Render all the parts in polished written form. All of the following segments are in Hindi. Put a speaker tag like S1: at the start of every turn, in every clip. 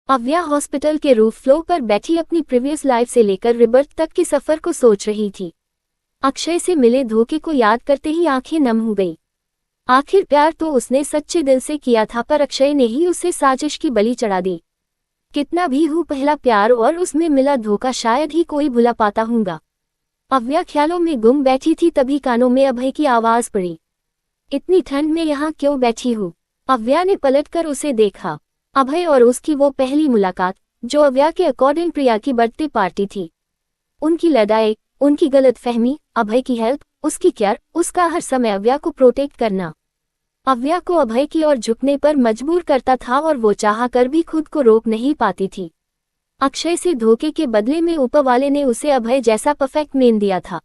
S1: अव्या हॉस्पिटल के रूफ फ्लोर पर बैठी अपनी प्रीवियस लाइफ से लेकर रिबर्थ तक के सफर को सोच रही थी। अक्षय से मिले धोखे को याद करते ही आंखें नम हो गई। आखिर प्यार तो उसने सच्चे दिल से किया था, पर अक्षय ने ही उसे साजिश की बलि चढ़ा दी। कितना भी हो पहला प्यार और उसमें मिला धोखा शायद ही कोई भुला पाता होगा। अव्या ख्यालों में गुम बैठी थी, तभी कानों में अभय की आवाज पड़ी। इतनी ठंड में यहाँ क्यों बैठी हूँ? अव्या ने पलटकर उसे देखा। अभय और उसकी वो पहली मुलाकात, जो अव्या के अकॉर्डिंग प्रिया की बर्थडे पार्टी थी। उनकी लड़ाई, उनकी गलतफहमी, अभय की हेल्प, उसकी केयर, उसका हर समय अव्या को प्रोटेक्ट करना अव्या को अभय की ओर झुकने पर मजबूर करता था, और वो चाह कर भी खुद को रोक नहीं पाती थी। अक्षय से धोखे के बदले में ऊपर वाले ने उसे अभय जैसा परफेक्ट मैन दिया था।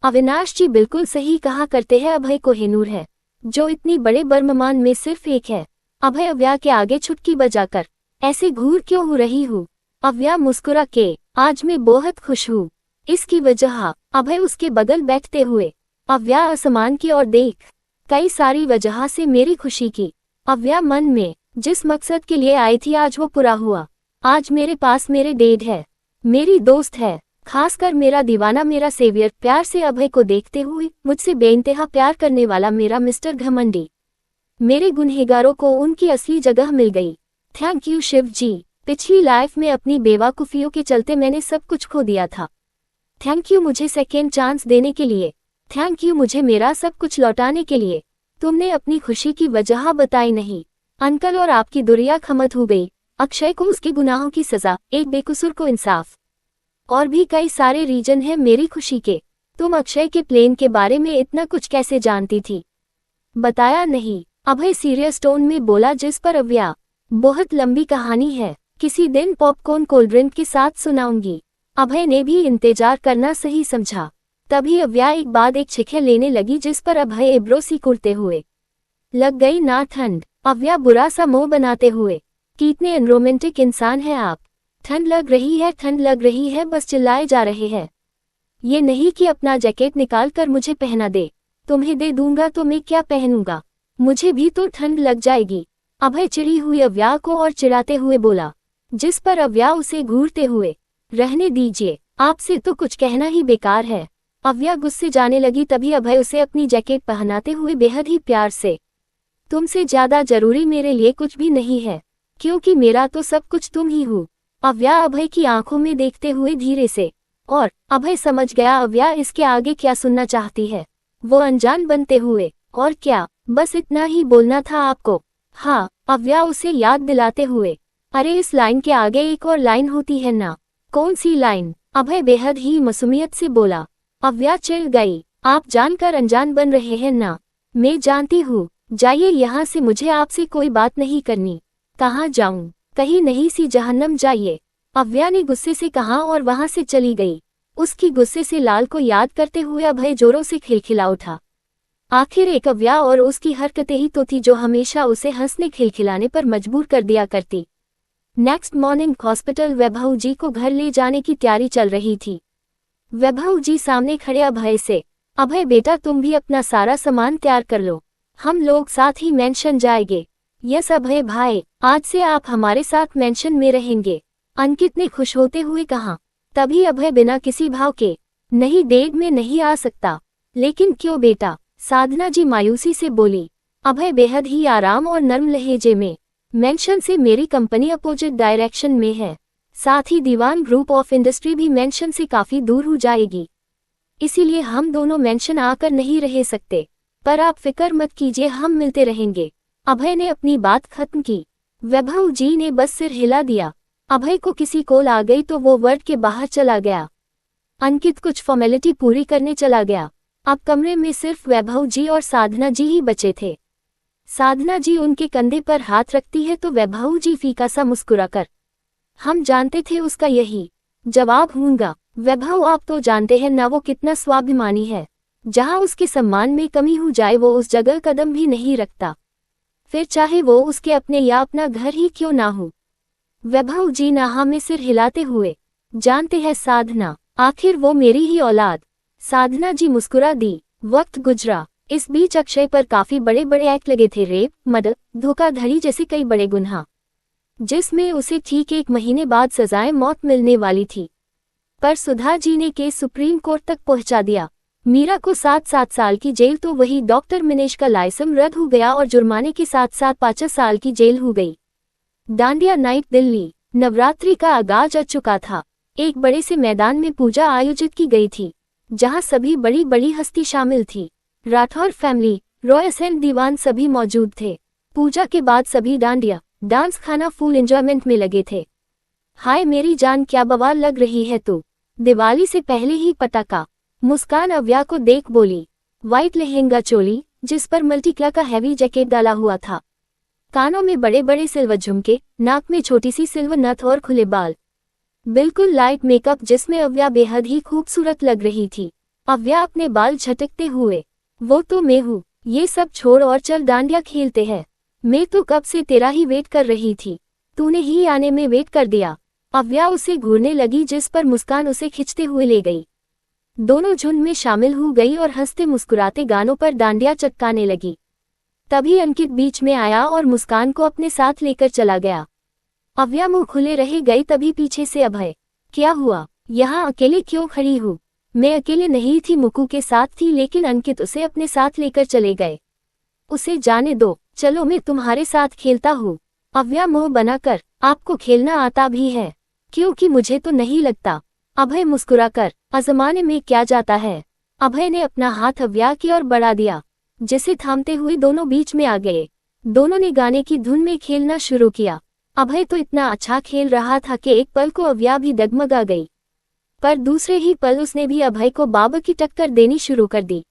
S1: अविनाश जी बिल्कुल सही कहा करते हैं, अभय को हिनूर है जो इतनी बड़े बर्ममान में सिर्फ एक है। अभय अव्या के आगे चुटकी बजाकर, ऐसे घूर क्यों हो रही हूँ? अव्या मुस्कुरा के, आज मैं बहुत खुश हूँ। इसकी वजह? अभय उसके बगल बैठते हुए। अव्या आसमान की ओर देख, कई सारी वजह से मेरी खुशी की। अव्या मन में जिस मकसद के लिए आई थी आज वो पूरा हुआ। आज मेरे पास मेरे डैड है, मेरी दोस्त है, खासकर मेरा दीवाना, मेरा सेवियर। प्यार से अभय को देखते हुए, मुझसे बेइंतहा प्यार करने वाला मेरा मिस्टर घमंडी। मेरे गुनहगारों को उनकी असली जगह मिल गई। थैंक यू शिव जी। पिछली लाइफ में अपनी बेवकूफियों के चलते मैंने सब कुछ खो दिया था। थैंक यू मुझे सेकेंड चांस देने के लिए। थैंक यू मुझे मेरा सब कुछ लौटाने के लिए। तुमने अपनी खुशी की वजह बताई नहीं अंकल, और आपकी दुरिया खमत हो गई। अक्षय को उसके गुनाहों की सजा, एक बेकसूर को इंसाफ, और भी कई सारे रीजन है मेरी खुशी के। तुम अक्षय के प्लेन के बारे में इतना कुछ कैसे जानती थी? बताया नहीं, अभय सीरियस टोन में बोला, जिस पर अव्या, बहुत लंबी कहानी है, किसी दिन पॉपकॉर्न कोल्ड ड्रिंक के साथ सुनाऊंगी। अभय ने भी इंतजार करना सही समझा। तभी अव्या एक बाद एक छिखे लेने लगी, जिस पर अभय एब्रो सिकुड़ते हुए, लग गई ना ठंड। अव्या बुरा सा मुंह बनाते हुए, कितने अनरोमांटिक इंसान है आप। ठंड लग रही है, ठंड लग रही है, बस चिल्लाए जा रहे हैं। ये नहीं कि अपना जैकेट निकाल कर मुझे पहना दे। तुम्हें दे दूंगा तो मैं क्या पहनूंगा? मुझे भी तो ठंड लग जाएगी। अभय चिड़ी हुई अव्या को और चिढ़ाते हुए बोला, जिस पर अव्या उसे घूरते हुए, रहने दीजिए, आपसे तो कुछ कहना ही बेकार है। अव्या गुस्से जाने लगी, तभी अभय उसे अपनी जैकेट पहनाते हुए बेहद ही प्यार से, तुमसे ज्यादा जरूरी मेरे लिए कुछ भी नहीं है, क्योंकि मेरा तो सब कुछ तुम ही हो। अव्या अभय की आंखों में देखते हुए धीरे से, और अभय समझ गया अव्या इसके आगे क्या सुनना चाहती है। वो अनजान बनते हुए, और क्या, बस इतना ही बोलना था आपको? हाँ, अव्या उसे याद दिलाते हुए, अरे इस लाइन के आगे एक और लाइन होती है ना? कौन सी लाइन? अभय बेहद ही मासूमियत से बोला। अव्या चिढ़ गई, आप जानकर अनजान बन रहे हैं ना? मैं जानती हूँ, जाइए यहाँ से, मुझे आपसे कोई बात नहीं करनी। कहाँ जाऊँ? कहीं नहीं सी जहन्नम जाइए, अव्या ने गुस्से से कहा और वहां से चली गई। उसकी गुस्से से लाल को याद करते हुए अभय जोरों से खिलखिला उठा। आखिर एक अव्या और उसकी हरकतें ही तो थी जो हमेशा उसे हंसने खिलखिलाने पर मजबूर कर दिया करती। नेक्स्ट मॉर्निंग हॉस्पिटल वैभव जी को घर ले जाने की तैयारी चल रही थी। वैभव जी सामने खड़े अभय से, अभय बेटा तुम भी अपना सारा सामान तैयार कर लो, हम लोग साथ ही मेंशन जाएंगे। यस अभय भाई, आज से आप हमारे साथ मेंशन में रहेंगे, अंकित ने खुश होते हुए कहा। तभी अभय बिना किसी भाव के, नहीं डेढ़ में नहीं आ सकता। लेकिन क्यों बेटा? साधना जी मायूसी से बोली। अभय बेहद ही आराम और नर्म लहजे में, मेंशन से मेरी कंपनी अपोजिट डायरेक्शन में है, साथ ही दीवान ग्रुप ऑफ इंडस्ट्री भी मेंशन से काफी दूर हो जाएगी, इसीलिए हम दोनों मेंशन आकर नहीं रह सकते, पर आप फिक्र मत कीजिए, हम मिलते रहेंगे। अभय ने अपनी बात खत्म की। वैभव जी ने बस सिर हिला दिया। अभय को किसी कॉल आ गई तो वो वर्ड के बाहर चला गया। अंकित कुछ फॉर्मेलिटी पूरी करने चला गया। अब कमरे में सिर्फ वैभव जी और साधना जी ही बचे थे। साधना जी उनके कंधे पर हाथ रखती है तो वैभव जी फीका सा मुस्कुराकर, हम जानते थे उसका यही जवाब होगा। वैभव आप तो जानते हैं ना वो कितना स्वाभिमानी है, जहां उसके सम्मान में कमी हो जाए वो उस जगह कदम भी नहीं रखता, फिर चाहे वो उसके अपने या अपना घर ही क्यों ना हो। वैभव जी नाहा में सिर हिलाते हुए, जानते हैं साधना, आखिर वो मेरी ही औलाद। साधना जी मुस्कुरा दी। वक्त गुजरा। इस बीच अक्षय पर काफी बड़े बड़े एक्ट लगे थे, रेप, मर्डर, धोखाधड़ी जैसे कई बड़े गुनाह। जिसमें उसे ठीक 1 महीने बाद सजाए मौत मिलने वाली थी। पर सुधा जी ने केस सुप्रीम कोर्ट तक पहुंचा दिया। मीरा को 7 साल की जेल तो वही डॉक्टर मिनेश का लाइसेंस रद्द हो गया और जुर्माने के साथ 5 साल की जेल हो गई। डांडिया नाइट दिल्ली। नवरात्रि का आगाज आ चुका था। एक बड़े से मैदान में पूजा आयोजित की गई थी, जहां सभी बड़ी बड़ी हस्ती शामिल थी। राठौर फैमिली, रॉयस एंड दीवान सभी मौजूद थे। पूजा के बाद सभी डांडिया डांस खाना फुल एंजॉयमेंट में लगे थे। हाय मेरी जान, क्या बवाल लग रही है तू। दिवाली से पहले ही पटाखा। मुस्कान अव्या को देख बोली। व्हाइट लहंगा चोली, जिस पर मल्टी कलर का हैवी जैकेट डाला हुआ था। कानों में बड़े बड़े सिल्वर झुमके, नाक में छोटी सी सिल्वर नथ और खुले बाल। बिल्कुल लाइट मेकअप, जिसमें अव्या बेहद ही खूबसूरत लग रही थी। अव्या अपने बाल झटकते हुए, वो तो मैं हूँ, ये सब छोड़ और चल डांडिया खेलते हैं। मैं तो कब से तेरा ही वेट कर रही थी, तूने ही आने में वेट कर दिया। अव्या उसे घूरने लगी, जिस पर मुस्कान उसे खिंचते हुए ले गई। दोनों झुंड में शामिल हो गई और हंसते मुस्कुराते गानों पर डांडिया चटकाने लगी। तभी अंकित बीच में आया और मुस्कान को अपने साथ लेकर चला गया। अव्या मुंह खुले रह गई। तभी पीछे से अभय, क्या हुआ, यहाँ अकेले क्यों खड़ी हूँ। मैं अकेले नहीं थी, मुकू के साथ थी, लेकिन अंकित उसे अपने साथ लेकर चले गए। उसे जाने दो, चलो मैं तुम्हारे साथ खेलता हूँ। अव्या मुंह बनाकर, आपको खेलना आता भी है, क्योंकि मुझे तो नहीं लगता। अभय मुस्कुराकर, आजमाने में क्या जाता है। अभय ने अपना हाथ अव्या की ओर बढ़ा दिया, जिसे थामते हुए दोनों बीच में आ गए। दोनों ने गाने की धुन में खेलना शुरू किया। अभय तो इतना अच्छा खेल रहा था कि एक पल को अव्या भी डगमगा गई, पर दूसरे ही पल उसने भी अभय को बाबा की टक्कर देनी शुरू कर दी।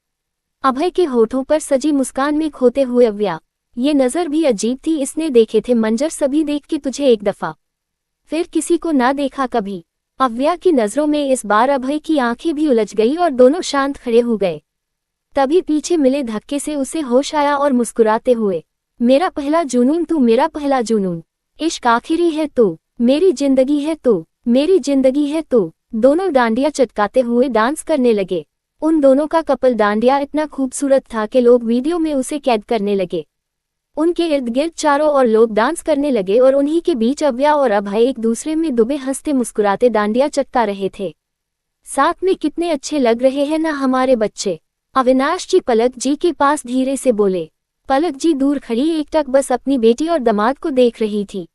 S1: अभय के होठों पर सजी मुस्कान में खोते हुए अव्या, ये नजर भी अजीब थी। इसने देखे थे मंजर सभी देख के तुझे एक दफा, फिर किसी को ना देखा कभी। अव्या की नजरों में इस बार अभय की आंखें भी उलझ गई और दोनों शांत खड़े हो गए। तभी पीछे मिले धक्के से उसे होश आया और मुस्कुराते हुए, मेरा पहला जुनून तू, मेरा पहला जुनून, इश्क आखिरी है तू, मेरी जिंदगी है तू, मेरी जिंदगी है तू। दोनों डांडिया चटकाते हुए डांस करने लगे। उन दोनों का कपल डांडिया इतना खूबसूरत था कि लोग वीडियो में उसे कैद करने लगे। उनके इर्द गिर्द चारों ओर लोग डांस करने लगे और उन्हीं के बीच अव्या और अभय एक दूसरे में डूबे हंसते मुस्कुराते डांडिया चटका रहे थे। साथ में कितने अच्छे लग रहे हैं ना हमारे बच्चे। अविनाश जी पलक जी के पास धीरे से बोले। पलक जी दूर खड़ी एकटक बस अपनी बेटी और दामाद को देख रही थी।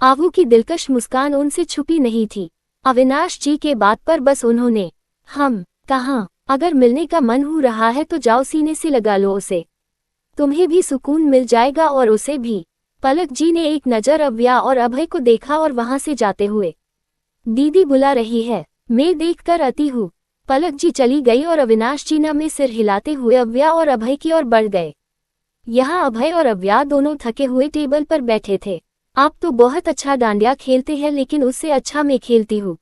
S1: आवू की दिलकश मुस्कान उनसे छुपी नहीं थी। अविनाश जी के बात पर बस उन्होंने, हम कहाँ, अगर मिलने का मन हो रहा है तो जाओ सीने से लगा लो उसे, तुम्हें भी सुकून मिल जाएगा और उसे भी। पलक जी ने एक नज़र अव्या और अभय को देखा और वहां से जाते हुए, दीदी बुला रही है, मैं देखकर आती हूँ। पलक जी चली गई और अविनाश जी न में सिर हिलाते हुए अव्या और अभय की ओर बढ़ गए। यहाँ अभय और अव्या दोनों थके हुए टेबल पर बैठे थे। आप तो बहुत अच्छा डांडिया खेलते हैं, लेकिन उससे अच्छा मैं खेलती हूँ।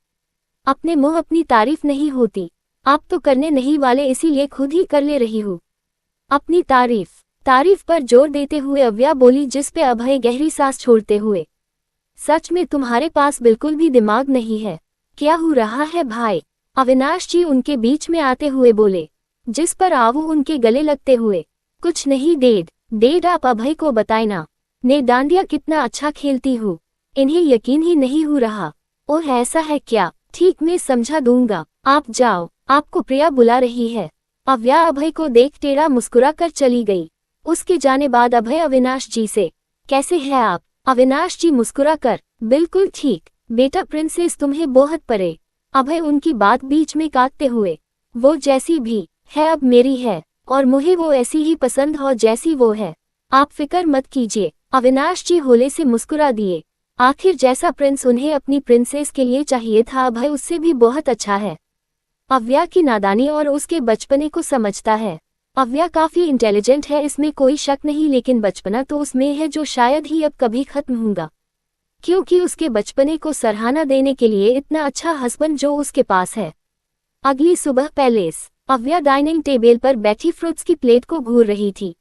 S1: अपने मुंह अपनी तारीफ नहीं होती, आप तो करने नहीं वाले, इसीलिए खुद ही कर ले रही हूँ अपनी तारीफ पर जोर देते हुए अव्या बोली, जिस पे अभय गहरी सांस छोड़ते हुए, सच में तुम्हारे पास बिल्कुल भी दिमाग नहीं है, क्या हो रहा है भाई। अविनाश जी उनके बीच में आते हुए बोले, जिस पर आवू उनके गले लगते हुए, कुछ नहीं डेड आप अभय को बताए ना, ने डांडिया कितना अच्छा खेलती हूँ, इन्हें यकीन ही नहीं हो रहा। ओह ऐसा है क्या, ठीक मैं समझा दूंगा, आप जाओ, आपको प्रिया बुला रही है। अव्या अभय को देख टेढ़ा मुस्कुरा कर चली गई। उसके जाने बाद अभय अविनाश जी से, कैसे हैं आप। अविनाश जी मुस्कुरा कर, बिल्कुल ठीक बेटा, प्रिंसेस तुम्हें बहुत परे। अभय उनकी बात बीच में काटते हुए, वो जैसी भी है अब मेरी है, और मुझे वो ऐसी ही पसंद हो जैसी वो है, आप फिक्र मत कीजिए। अविनाश जी होले से मुस्कुरा दिए। आखिर जैसा प्रिंस उन्हें अपनी प्रिंसेस के लिए चाहिए था, अभय उससे भी बहुत अच्छा है। अव्या की नादानी और उसके बचपने को समझता है। अव्या काफी इंटेलिजेंट है, इसमें कोई शक नहीं, लेकिन बचपना तो उसमें है जो शायद ही अब कभी खत्म होगा, क्योंकि उसके बचपने को सराहना देने के लिए इतना अच्छा हस्बैंड जो उसके पास है। अगली सुबह पैलेस। अव्या डाइनिंग टेबल पर बैठी फ्रूट्स की प्लेट को घूर रही थी।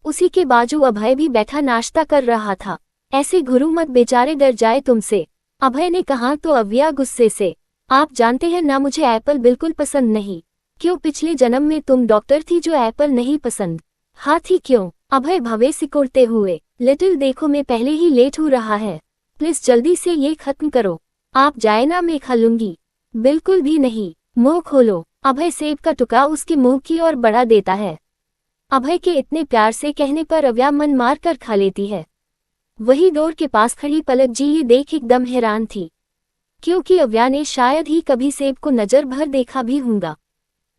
S1: उसी के बाजू अभय भी बैठा नाश्ता कर रहा था। ऐसे घुरू मत, बेचारे डर जाए तुमसे, अभय ने कहा तो अव्या गुस्से से, आप जानते हैं ना मुझे एप्पल बिल्कुल पसंद नहीं। क्यों, पिछले जन्म में तुम डॉक्टर थी जो एप्पल नहीं पसंद। हाँ थी, क्यों। अभय भवे सिकोड़ते हुए, लिटिल देखो मैं पहले ही लेट हो रहा है। प्लीज जल्दी से ये खत्म करो। आप जाए ना, मैं खा लूंगी। बिल्कुल भी नहीं, मुंह खोलो। अभय सेब का टुकड़ा उसके मुंह की ओर बढ़ा देता है। अभय के इतने प्यार से कहने पर अव्या मन मार कर खा लेती है। वही डोर के पास खड़ी पलक जी ये देख एकदम हैरान थी, क्योंकि अव्या ने शायद ही कभी सेब को नजर भर देखा भी होगा,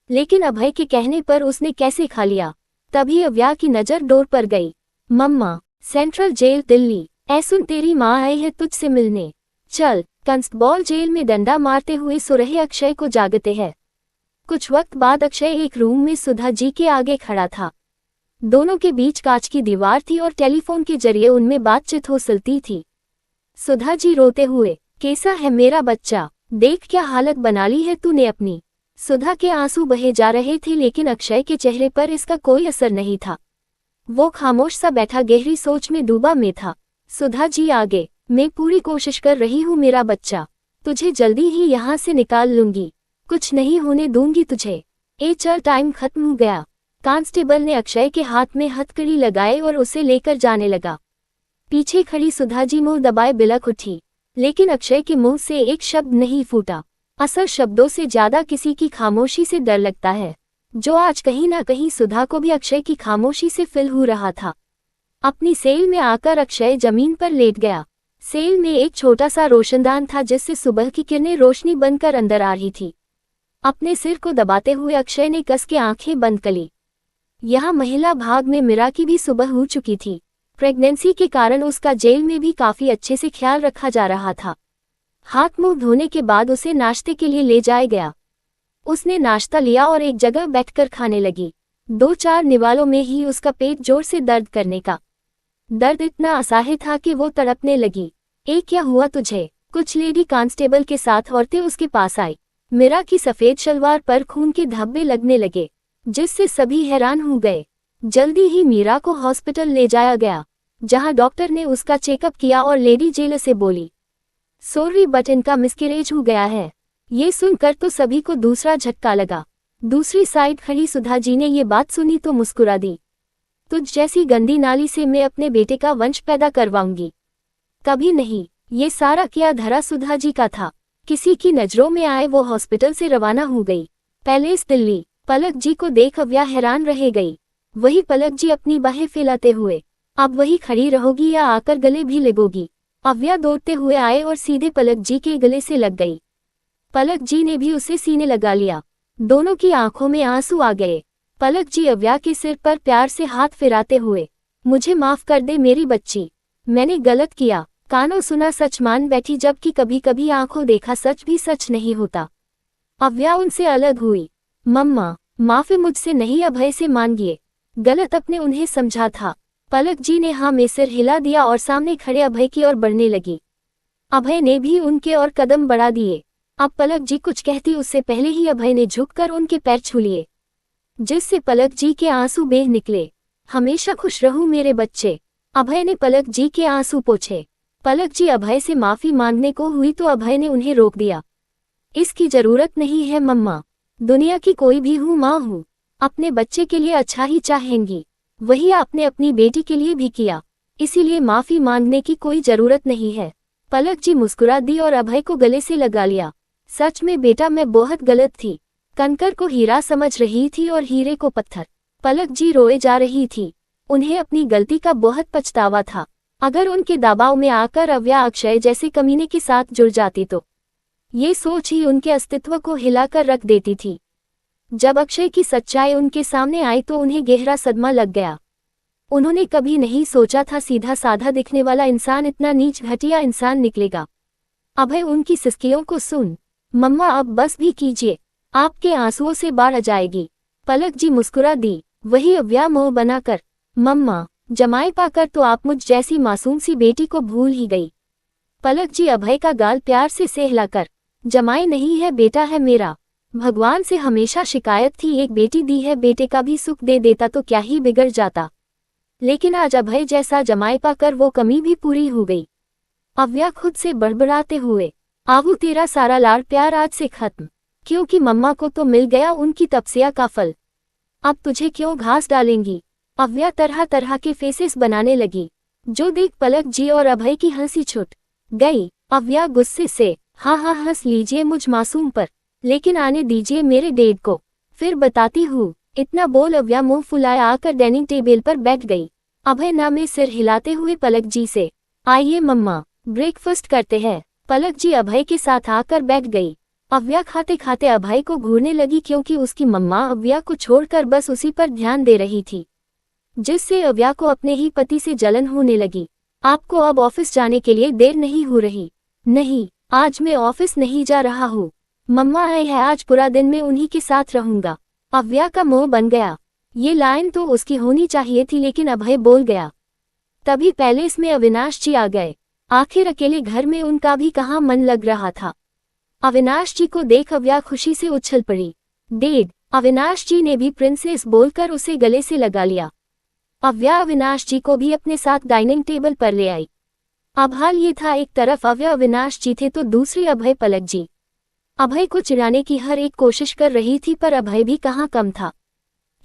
S1: लेकिन अभय के कहने पर उसने कैसे खा लिया। तभी अव्या की नजर डोर पर गई। मम्मा, सेंट्रल जेल दिल्ली, सुन तेरी माँ आई है तुझसे मिलने, चल। कंस्टेबल जेल में डंडा मारते हुए सो रहे अक्षय को जागते हैं। कुछ वक्त बाद अक्षय एक रूम में सुधा जी के आगे खड़ा था। दोनों के बीच कांच की दीवार थी और टेलीफोन के जरिए उनमें बातचीत हो चलती थी। सुधा जी रोते हुए, कैसा है मेरा बच्चा, देख क्या हालत बना ली है तूने अपनी। सुधा के आंसू बहे जा रहे थे, लेकिन अक्षय के चेहरे पर इसका कोई असर नहीं था। वो खामोश सा बैठा गहरी सोच में डूबा में था। सुधा जी आगे, मैं पूरी कोशिश कर रही हूँ मेरा बच्चा, तुझे जल्दी ही यहाँ से निकाल लूंगी, कुछ नहीं होने दूंगी तुझे। चल, टाइम खत्म हो गया। कांस्टेबल ने अक्षय के हाथ में हथकड़ी लगाए और उसे लेकर जाने लगा। पीछे खड़ी सुधा जी मुंह दबाए बिलख उठी, लेकिन अक्षय के मुंह से एक शब्द नहीं फूटा। असल शब्दों से ज्यादा किसी की खामोशी से डर लगता है, जो आज कहीं ना कहीं सुधा को भी अक्षय की खामोशी से फिल हो रहा था। अपनी सेल में आकर अक्षय जमीन पर लेट गया। सेल में एक छोटा सा रोशनदान था, जिससे सुबह की किरणें रोशनी बनकर अंदर आ रही थी। अपने सिर को दबाते हुए अक्षय ने कस के आंखें बंद कर ली। यहाँ महिला भाग में मीरा की भी सुबह हो चुकी थी। प्रेगनेंसी के कारण उसका जेल में भी काफी अच्छे से ख्याल रखा जा रहा था। हाथ मुंह धोने के बाद उसे नाश्ते के लिए ले जाया गया। उसने नाश्ता लिया और एक जगह बैठकर खाने लगी। 2-4 निवालों में ही उसका पेट जोर से दर्द करने का। दर्द इतना असह्य था कि वो तड़पने लगी। क्या हुआ तुझे? कुछ लेडी कांस्टेबल के साथ औरतें उसके पास आई। मीरा की सफेद शलवार पर खून के धब्बे लगने लगे, जिससे सभी हैरान हो गए। जल्दी ही मीरा को हॉस्पिटल ले जाया गया, जहां डॉक्टर ने उसका चेकअप किया और लेडी जेलर से बोली, सॉरी बट इनका मिसकैरेज हो गया है। ये सुनकर तो सभी को दूसरा झटका लगा। दूसरी साइड खड़ी सुधा जी ने ये बात सुनी तो मुस्कुरा दी। तुझ जैसी गंदी नाली से मैं अपने बेटे का वंश पैदा करवाऊंगी, कभी नहीं। ये सारा क्या धरा सुधा जी का था। किसी की नजरों में आए वो हॉस्पिटल से रवाना हो गई। पैलेस दिल्ली। पलक जी को देख अव्या हैरान रह गई। वही पलक जी अपनी बाहें फैलाते हुए, अब वही खड़ी रहोगी या आकर गले भी लगोगी? अव्या दौड़ते हुए आए और सीधे पलक जी के गले से लग गई। पलक जी ने भी उसे सीने लगा लिया। दोनों की आंखों में आंसू आ गए। पलक जी अव्या के सिर पर प्यार से हाथ फिराते हुए, मुझे माफ कर दे मेरी बच्ची, मैंने गलत किया। कानों सुना सच मान बैठी, जबकि कभी कभी आंखों देखा सच भी सच नहीं होता। अव्या उनसे अलग हुई। मम्मा, माफी मुझसे नहीं, अभय से मांगिए, गलत अपने उन्हें समझा था। पलक जी ने हाँ में सिर हिला दिया और सामने खड़े अभय की ओर बढ़ने लगी। अभय ने भी उनके ओर कदम बढ़ा दिए। अब पलक जी कुछ कहती उससे पहले ही अभय ने झुककर उनके पैर छू लिए, जिससे पलक जी के आंसू बह निकले। हमेशा खुश रहूं मेरे बच्चे। अभय ने पलक जी के आंसू पोंछे। पलक जी अभय से माफी मांगने को हुई तो अभय ने उन्हें रोक दिया। इसकी जरूरत नहीं है मम्मा, दुनिया की कोई भी हूँ माँ हूँ, अपने बच्चे के लिए अच्छा ही चाहेंगी। वही आपने अपनी बेटी के लिए भी किया, इसीलिए माफी मांगने की कोई जरूरत नहीं है। पलक जी मुस्कुरा दी और अभय को गले से लगा लिया। सच में बेटा, मैं बहुत गलत थी। कंकर को हीरा समझ रही थी और हीरे को पत्थर। पलक जी रोए जा रही थी। उन्हें अपनी गलती का बहुत पछतावा था। अगर उनके दबाव में आकर अव्या अक्षय जैसे कमीने के साथ जुड़ जाती तो ये सोच ही उनके अस्तित्व को हिलाकर रख देती थी। जब अक्षय की सच्चाई उनके सामने आई तो उन्हें गहरा सदमा लग गया। उन्होंने कभी नहीं सोचा था सीधा साधा दिखने वाला इंसान इतना नीच घटिया इंसान निकलेगा। अभय उनकी सिसकियों को सुन, मम्मा अब बस भी कीजिए, आपके आंसुओं से बाढ़ आ जाएगी। पलक जी मुस्कुरा दी। वही अव्या मोह बनाकर, मम्मा, जमाई पाकर तो आप मुझ जैसी मासूम सी बेटी को भूल ही गई। पलक जी अभय का गाल प्यार से सहलाकर, जमाई नहीं है बेटा है मेरा। भगवान से हमेशा शिकायत थी, एक बेटी दी है, बेटे का भी सुख दे देता तो क्या ही बिगड़ जाता। लेकिन आज अभय जैसा जमाई पाकर वो कमी भी पूरी हो गई। अव्या खुद से बड़बड़ाते हुए, आवू तेरा सारा लाड़ प्यार आज से खत्म, क्योंकि मम्मा को तो मिल गया उनकी तपस्या का फल। अब तुझे क्यों घास डालेंगी? अव्या तरह तरह के फेसेस बनाने लगी, जो देख पलक जी और अभय की हंसी छूट गई। अव्या गुस्से से, हाँ हाँ हंस लीजिए मुझ मासूम पर, लेकिन आने दीजिए मेरे डेड को, फिर बताती हूँ। इतना बोल अव्या मुंह फुलाए आकर डाइनिंग टेबल पर बैठ गई। अभय ना में सिर हिलाते हुए पलक जी से, आइए मम्मा ब्रेकफास्ट करते हैं। पलक जी अभय के साथ आकर बैठ गई। अव्या खाते खाते अभय को घूरने लगी क्योंकि उसकी मम्मा अव्या को छोड़कर बस उसी पर ध्यान दे रही थी, जिससे अव्या को अपने ही पति से जलन होने लगी। आपको अब ऑफिस जाने के लिए देर नहीं हो रही? नहीं, आज मैं ऑफिस नहीं जा रहा हूँ। मम्मा आए हैं, आज पूरा दिन मैं उन्हीं के साथ रहूंगा। अव्या का मुंह बन गया। ये लाइन तो उसकी होनी चाहिए थी, लेकिन अभय बोल गया। तभी पैलेस में अविनाश जी आ गए। आखिर अकेले घर में उनका भी कहाँ मन लग रहा था। अविनाश जी को देख अव्या खुशी से उछल पड़ी। डेड, अविनाश जी ने भी प्रिंसेस बोलकर उसे गले से लगा लिया। अव्या अविनाश जी को भी अपने साथ डाइनिंग टेबल पर ले आई। अब हाल ये था, एक तरफ अव्या अविनाश जी थे तो दूसरी अभय पलक जी। अभय को चिढ़ाने की हर एक कोशिश कर रही थी, पर अभय भी कहाँ कम था।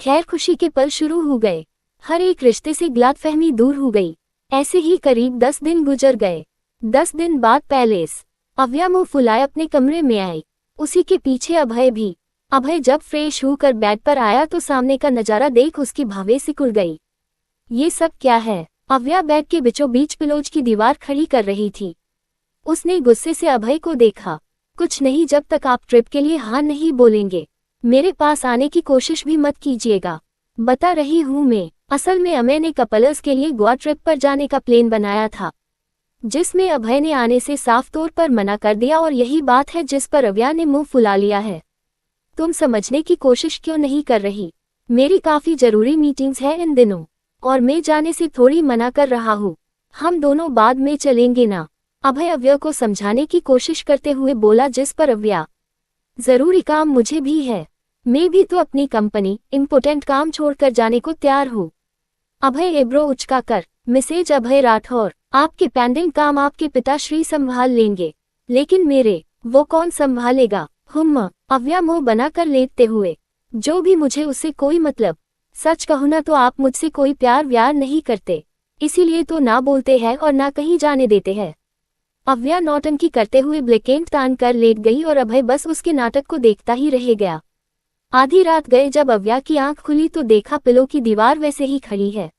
S1: खैर खुशी के पल शुरू हो गए। हर एक रिश्ते से गलतफहमी दूर हो गई। ऐसे ही करीब 10 दिन गुजर गए। 10 दिन बाद पैलेस। अव्या मुंह फुलाए अपने कमरे में आई। उसी के पीछे अभय भी। अभय जब फ्रेश होकर बेड पर आया तो सामने का नजारा देख उसकी भावें सिकुड़ गई। ये सब क्या है? अव्या बेड के बीचों बीच पिलोज की दीवार खड़ी कर रही थी। उसने गुस्से से अभय को देखा। कुछ नहीं, जब तक आप ट्रिप के लिए हाँ नहीं बोलेंगे मेरे पास आने की कोशिश भी मत कीजिएगा। बता रही हूँ मैं, असल में अमय ने कपल्स के लिए गोवा ट्रिप पर जाने का प्लान बनाया था, जिसमें अभय ने आने से साफ तौर पर मना कर दिया, और यही बात है जिस पर अव्या ने मुंह फुला लिया है। तुम समझने की कोशिश क्यों नहीं कर रही? मेरी काफी जरूरी मीटिंग्स है इन दिनों, और मैं जाने से थोड़ी मना कर रहा हूँ। हम दोनों बाद में चलेंगे ना? अभय अव्या को समझाने की कोशिश करते हुए बोला, जिस पर अव्या, जरूरी काम मुझे भी है, मैं भी तो अपनी कंपनी इम्पोर्टेंट काम छोड़कर जाने को तैयार हूँ। अभय एब्रो उचका कर, मिसेज अभय राठौर, आपके पेंडिंग काम आपके पिताश्री संभाल लेंगे, लेकिन मेरे, वो कौन संभालेगा? अव्या मुंह बनाकर लेटते हुए, जो भी मुझे उससे कोई मतलब। सच कहूँ ना तो आप मुझसे कोई प्यार व्यार नहीं करते, इसीलिए तो ना बोलते हैं और ना कहीं जाने देते हैं। अव्या नौटंकी करते हुए ब्लैकेट तान कर लेट गई और अभय बस उसके नाटक को देखता ही रह गया। आधी रात गए जब अव्या की आंख खुली तो देखा पिलो की दीवार वैसे ही खड़ी है।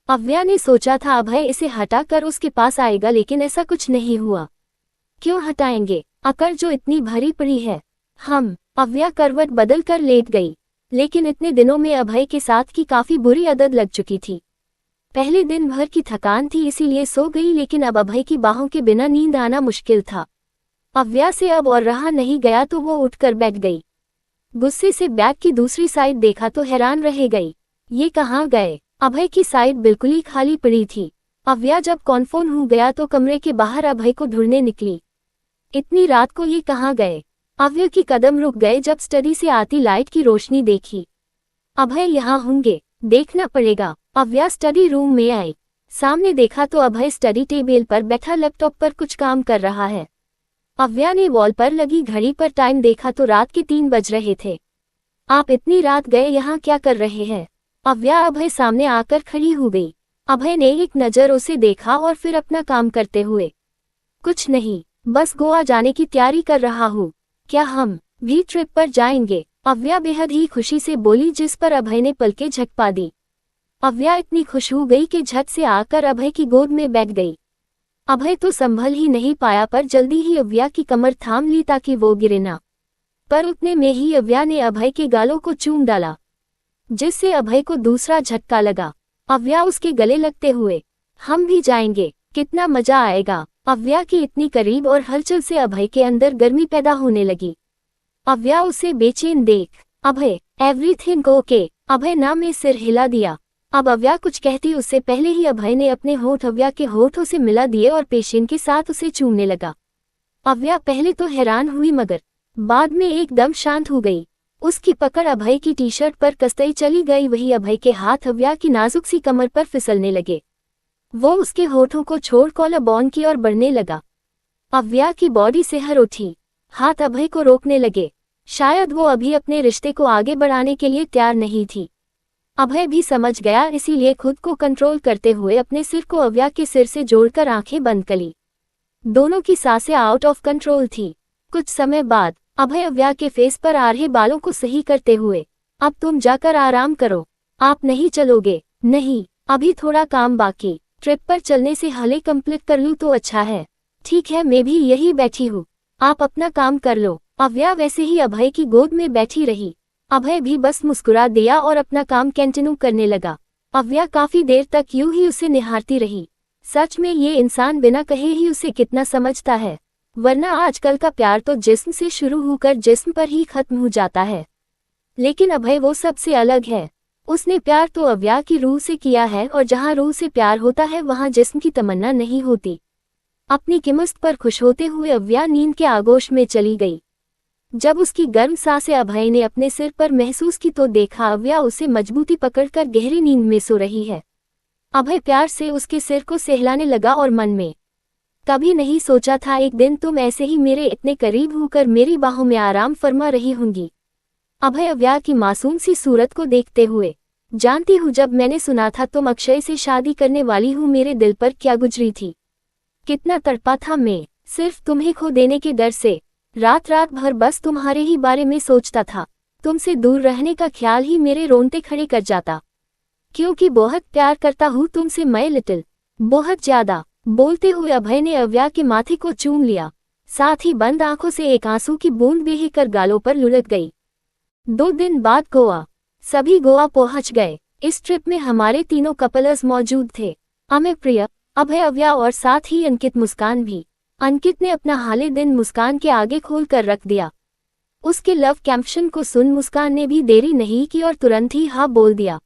S1: अव्या ने सोचा था अभय इसे हटाकर उसके पास आएगा, लेकिन ऐसा कुछ नहीं हुआ। क्यों हटाएंगे? अकड़ जो इतनी भरी पड़ी है। अव्या करवट बदल कर लेट गई, लेकिन इतने दिनों में अभय के साथ की काफी बुरी आदत लग चुकी थी। पहले दिन भर की थकान थी इसीलिए सो गई, लेकिन अब अभय की बाहों के बिना नींद आना मुश्किल था। अव्या से अब और रहा नहीं गया तो वो उठकर बैठ गई। गुस्से से बैग की दूसरी साइड देखा तो हैरान रह गई। ये कहाँ गए? अभय की साइड बिल्कुल ही खाली पड़ी थी। अव्या जब कॉन्फर्म हो गया तो कमरे के बाहर अभय को ढूंढने निकली। इतनी रात को ये कहाँ गए? अव्या की कदम रुक गए जब स्टडी से आती लाइट की रोशनी देखी। अभय यहाँ होंगे, देखना पड़ेगा। अव्या स्टडी रूम में आई। सामने देखा तो अभय स्टडी टेबल पर बैठा लैपटॉप पर कुछ काम कर रहा है। अव्या ने वॉल पर लगी घड़ी पर टाइम देखा तो रात के 3 बज रहे थे। आप इतनी रात गए यहाँ क्या कर रहे हैं? अव्या अभय सामने आकर खड़ी हो गई। अभय ने एक नज़र उसे देखा और फिर अपना काम करते हुए, कुछ नहीं, बस गोवा जाने की तैयारी कर रहा हूँ। क्या हम भी ट्रिप पर जाएंगे? अव्या बेहद ही खुशी से बोली, जिस पर अभय ने पलकें झपका दी। अव्या इतनी खुश हो गई कि झट से आकर अभय की गोद में बैठ गई। अभय तो संभल ही नहीं पाया, पर जल्दी ही अव्या की कमर थाम ली ताकि वो गिरे ना। पर उतने में ही अव्या ने अभय के गालों को चूम डाला, जिससे अभय को दूसरा झटका लगा। अव्या उसके गले लगते हुए, हम भी जाएंगे, कितना मजा आएगा। अव्या की इतनी करीब और हलचल से अभय के अंदर गर्मी पैदा होने लगी। अव्या उसे बेचैन देख, अभय, एवरीथिंग ओके? अभय ना में सिर हिला दिया। अब अव्या कुछ कहती उससे पहले ही अभय ने अपने होठ अव्या के होठों से मिला दिए और पेशेंट के साथ उसे चूमने लगा। अव्या पहले तो हैरान हुई, मगर बाद में एकदम शांत हो गई। उसकी पकड़ अभय की टी शर्ट पर कसते चली गई। वही अभय के हाथ अव्या की नाजुक सी कमर पर फिसलने लगे। वो उसके होठों को छोड़ कॉलर बॉन की ओर बढ़ने लगा। अव्या की बॉडी सिहर उठी, हाथ अभय को रोकने लगे। शायद वो अभी अपने रिश्ते को आगे बढ़ाने के लिए तैयार नहीं थी। अभय भी समझ गया, इसीलिए खुद को कंट्रोल करते हुए अपने सिर को अव्या के सिर से जोड़कर आंखें बंद कर ली। दोनों की सांसें आउट ऑफ कंट्रोल थी। कुछ समय बाद अभय अव्या के फेस पर आ रहे बालों को सही करते हुए, अब तुम जाकर आराम करो। आप नहीं चलोगे? नहीं, अभी थोड़ा काम बाकी। ट्रिप पर चलने से हले कंप्लीट कर लूँ तो अच्छा है। ठीक है, मैं भी यही बैठी हूँ, आप अपना काम कर लो। अव्या वैसे ही अभय की गोद में बैठी रही। अभय भी बस मुस्कुरा दिया और अपना काम कंटिन्यू करने लगा। अव्या काफी देर तक यूं ही उसे निहारती रही। सच में ये इंसान बिना कहे ही उसे कितना समझता है, वरना आजकल का प्यार तो जिस्म से शुरू होकर जिस्म पर ही खत्म हो जाता है। लेकिन अभय वो सबसे अलग है। उसने प्यार तो अव्या की रूह से किया है, और जहाँ रूह से प्यार होता है वहाँ जिस्म की तमन्ना नहीं होती। अपनी किस्मत पर खुश होते हुए अव्या नींद के आगोश में चली गई। जब उसकी गर्म सांसें अभय ने अपने सिर पर महसूस की तो देखा अव्या उसे मजबूती पकड़कर गहरी नींद में सो रही है। अभय प्यार से उसके सिर को सहलाने लगा और मन में, कभी नहीं सोचा था एक दिन तुम ऐसे ही मेरे इतने करीब होकर मेरी बाहों में आराम फरमा रही होंगी। अभय अव्या की मासूम सी सूरत को देखते हुए, जानती हूँ जब मैंने सुना था तुम अक्षय से शादी करने वाली हूँ मेरे दिल पर क्या गुजरी थी। कितना तड़पा था मैं, सिर्फ तुम्हें खो देने के डर से। रात रात भर बस तुम्हारे ही बारे में सोचता था। तुमसे दूर रहने का ख्याल ही मेरे रोंगटे खड़े कर जाता, क्योंकि बहुत प्यार करता हूँ तुमसे मैं लिटिल, बहुत ज्यादा। बोलते हुए अभय ने अव्या के माथे को चूम लिया, साथ ही बंद आंखों से एक आंसू की बूंद बहकर गालों पर लुढ़क गई। 2 दिन बाद गोवा। सभी गोवा पहुंच गए। इस ट्रिप में हमारे तीनों कपल्स मौजूद थे, अमय, प्रिया, अभय, अव्या और साथ ही अंकित, मुस्कान भी। अंकित ने अपना हाले दिन मुस्कान के आगे खोल कर रख दिया। उसके लव कैप्शन को सुन मुस्कान ने भी देरी नहीं की और तुरंत ही हाँ बोल दिया।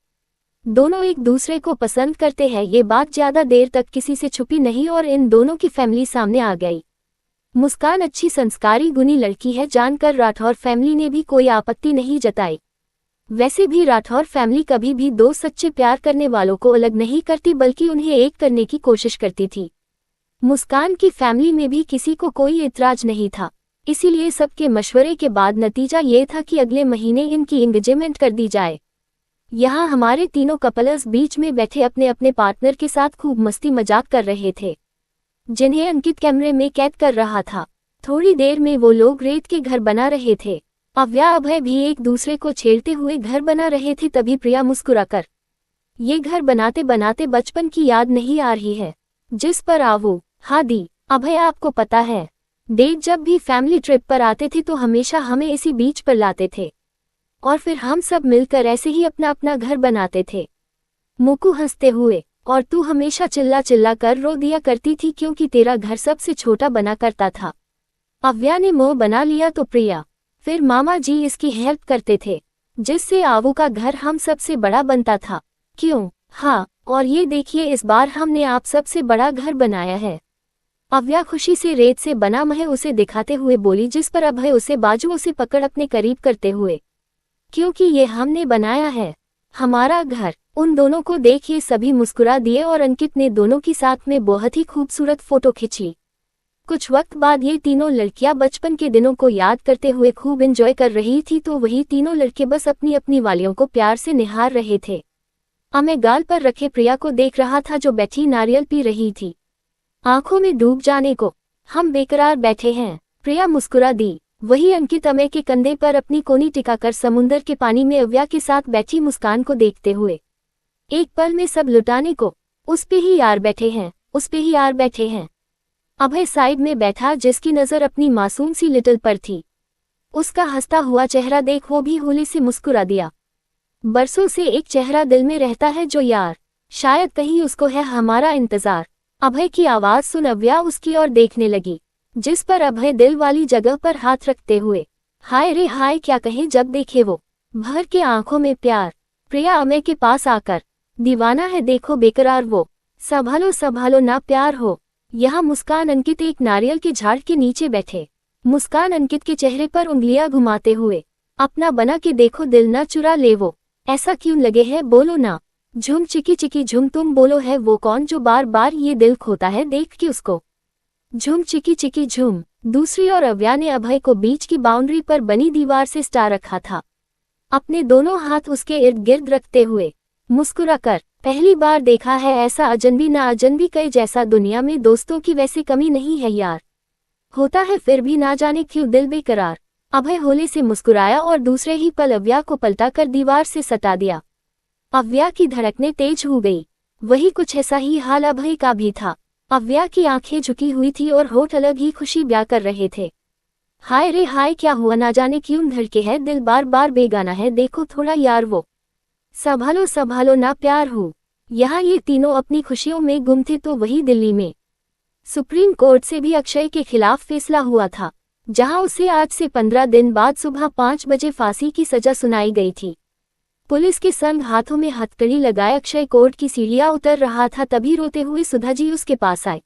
S1: दोनों एक दूसरे को पसंद करते हैं, ये बात ज्यादा देर तक किसी से छुपी नहीं और इन दोनों की फैमिली सामने आ गई। मुस्कान अच्छी संस्कारी गुणी लड़की है जानकर राठौर फैमिली ने भी कोई आपत्ति नहीं जताई। वैसे भी राठौर फैमिली कभी भी दो सच्चे प्यार करने वालों को अलग नहीं करती, बल्कि उन्हें एक करने की कोशिश करती थी। मुस्कान की फैमिली में भी किसी को कोई एतराज नहीं था, इसीलिए सबके मशवरे के बाद नतीजा ये था कि अगले महीने इनकी एंगेजमेंट कर दी जाए। यहाँ हमारे तीनों कपल्स बीच में बैठे अपने अपने पार्टनर के साथ खूब मस्ती मजाक कर रहे थे, जिन्हें अंकित कैमरे में कैद कर रहा था। थोड़ी देर में वो लोग रेत के घर बना रहे थे। अव्या अभय भी एक दूसरे को छेड़ते हुए घर बना रहे थे। तभी प्रिया मुस्कुराकर, ये घर बनाते बनाते बचपन की याद नहीं आ रही है जिस पर आवो? हाँ दी। अभय, आपको पता है डेट जब भी फैमिली ट्रिप पर आते थे तो हमेशा हमें इसी बीच पर लाते थे और फिर हम सब मिलकर ऐसे ही अपना अपना घर बनाते थे। मुकू हंसते हुए, और तू हमेशा चिल्ला चिल्ला कर रो दिया करती थी क्योंकि तेरा घर सबसे छोटा बना करता था। अव्या ने मुंह बना लिया तो प्रिया, फिर मामा जी इसकी हेल्प करते थे जिससे आवू का घर हम सबसे बड़ा बनता था। क्यों? हाँ, और ये देखिए इस बार हमने आप सबसे बड़ा घर बनाया है। अव्या खुशी से रेत से बना महल उसे दिखाते हुए बोली, जिस पर अभय उसे बाजुओं से पकड़ अपने करीब करते हुए, क्योंकि ये हमने बनाया है हमारा घर। उन दोनों को देखिए सभी मुस्कुरा दिए और अंकित ने दोनों की साथ में बहुत ही खूबसूरत फोटो खींच ली। कुछ वक्त बाद ये तीनों लड़कियां बचपन के दिनों को याद करते हुए खूब एंजॉय कर रही थी, तो वही तीनों लड़के बस अपनी अपनी वालियों को प्यार से निहार रहे थे। अमय गाल पर रखे प्रिया को देख रहा था जो बैठी नारियल पी रही थी, आंखों में डूब जाने को। हम बेकरार बैठे हैं, प्रिया मुस्कुरा दी। वही अंकित अमय के कंधे पर अपनी कोनी टिकाकर समुंदर के पानी में अव्या के साथ बैठी मुस्कान को देखते हुए, एक पल में सब लुटाने को, उस पे ही यार बैठे हैं, उस पे ही यार बैठे हैं। अभय साइड में बैठा जिसकी नजर अपनी मासूम सी लिटिल पर थी। उसका हंसता हुआ चेहरा देख वो भी होली से मुस्कुरा दिया। बरसों से एक चेहरा दिल में रहता है जो यार, शायद कहीं उसको है हमारा इंतजार। अभय की आवाज सुन अव्या उसकी ओर देखने लगी, जिस पर अभय दिल वाली जगह पर हाथ रखते हुए, हाय रे हाय क्या कहे जब देखे वो, भर के आंखों में प्यार। प्रिया अमय के पास आकर, दीवाना है देखो बेकरार वो, संभालो संभालो ना प्यार हो। यहाँ मुस्कान अंकित एक नारियल के झाड़ के नीचे बैठे। मुस्कान अंकित के चेहरे पर उंगलियां घुमाते हुए, अपना बना के देखो दिल ना चुरा ले वो, ऐसा क्यों लगे है बोलो ना। झुम चिकी चिकी झुम, तुम बोलो है वो कौन जो बार बार ये दिल खोता है देख के उसको। झुम चिकी चिकी झुम। दूसरी ओर अव्या ने अभय को बीच की बाउंड्री पर बनी दीवार से स्टार रखा था, अपने दोनों हाथ उसके इर्द गिर्द रखते हुए। मुस्कुराकर, पहली बार देखा है ऐसा अजनबी ना अजनबी कई जैसा, दुनिया में दोस्तों की वैसी कमी नहीं है यार। होता है फिर भी ना जाने क्यों दिल बेकरार। अभय होले से मुस्कुराया और दूसरे ही पल अव्या को पलटा कर दीवार से सटा दिया। अव्या की धड़कनें तेज हो गई। वही कुछ ऐसा ही हाल अभय का भी था। अव्या की आंखें झुकी हुई थी और होठ अलग ही खुशी ब्याह कर रहे थे। हाय रे हाय, क्या हुआ ना जाने क्यों धड़के है दिल, बार बार बेगाना है, देखो थोड़ा यार वो। संभालो संभालो ना प्यार हो। यहाँ ये तीनों अपनी खुशियों में गुम थे तो वही दिल्ली में सुप्रीम कोर्ट से भी अक्षय के खिलाफ फैसला हुआ था, जहां उसे आज से 15 दिन बाद सुबह 5 बजे फांसी की सजा सुनाई गई थी। पुलिस के संग हाथों में हथकड़ी लगाए अक्षय कोर्ट की सीढ़ियां उतर रहा था, तभी रोते हुए सुधा जी उसके पास आए।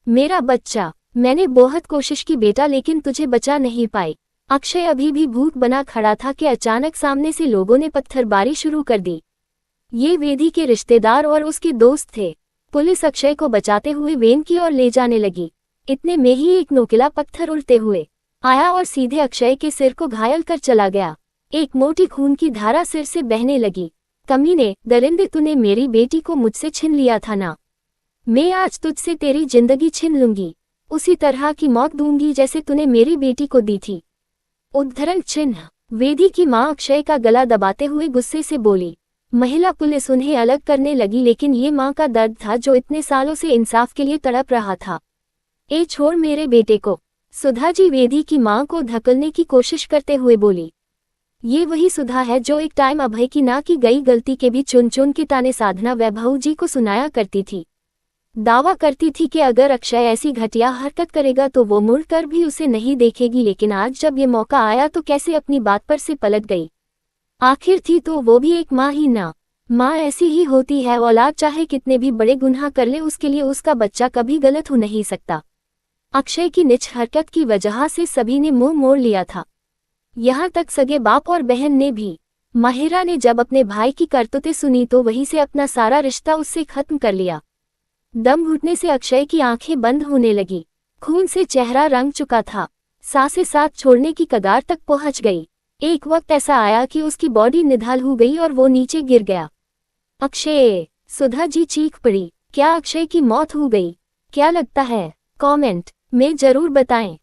S1: मेरा बच्चा, मैंने बहुत कोशिश की बेटा लेकिन तुझे बचा नहीं पाई। अक्षय अभी भी भूख बना खड़ा था कि अचानक सामने से लोगों ने पत्थरबारी शुरू कर दी। ये वेदी के रिश्तेदार और उसके दोस्त थे। पुलिस अक्षय को बचाते हुए वेन की ओर ले जाने लगी। इतने में ही एक नोकीला पत्थर उड़ते हुए आया और सीधे अक्षय के सिर को घायल कर चला गया। एक मोटी खून की धारा सिर से बहने लगी। कमीने, दरिंदे, तूने मेरी बेटी को मुझसे छीन लिया था ना। मैं आज तुझसे तेरी जिंदगी छीन लूंगी, उसी तरह की मौत दूंगी जैसे तूने मेरी बेटी को दी थी। उद्धरण चिन्ह। वेदी की मां अक्षय का गला दबाते हुए गुस्से से बोली। महिला पुलिस उन्हें अलग करने लगी, लेकिन ये मां का दर्द था जो इतने सालों से इंसाफ के लिए तड़प रहा था। ए छोड़ मेरे बेटे को। सुधा जी वेदी की मां को धकेलने की कोशिश करते हुए बोली। ये वही सुधा है जो एक टाइम अभय की ना की गई गलती के भी चुन चुन के ताने साधना वैभव जी को सुनाया करती थी। दावा करती थी कि अगर अक्षय ऐसी घटिया हरकत करेगा तो वो मुड़कर भी उसे नहीं देखेगी, लेकिन आज जब ये मौका आया तो कैसे अपनी बात पर से पलट गई। आखिर थी तो वो भी एक माँ ही ना। माँ ऐसी ही होती है, औलाद चाहे कितने भी बड़े गुनाह कर ले उसके लिए उसका बच्चा कभी गलत हो नहीं सकता। अक्षय की नीच हरकत की वजह से सभी ने मुंह मोड़ लिया था, यहाँ तक सगे बाप और बहन ने भी। माहिरा ने जब अपने भाई की करतूतें सुनी तो वहीं से अपना सारा रिश्ता उससे खत्म कर लिया। दम घुटने से अक्षय की आंखें बंद होने लगी। खून से चेहरा रंग चुका था, सांसें साथ छोड़ने की कगार तक पहुंच गई। एक वक्त ऐसा आया कि उसकी बॉडी निढाल हो गई और वो नीचे गिर गया। अक्षय, सुधा जी चीख पड़ी। क्या अक्षय की मौत हो गई? क्या लगता है? कमेंट में जरूर बताएं।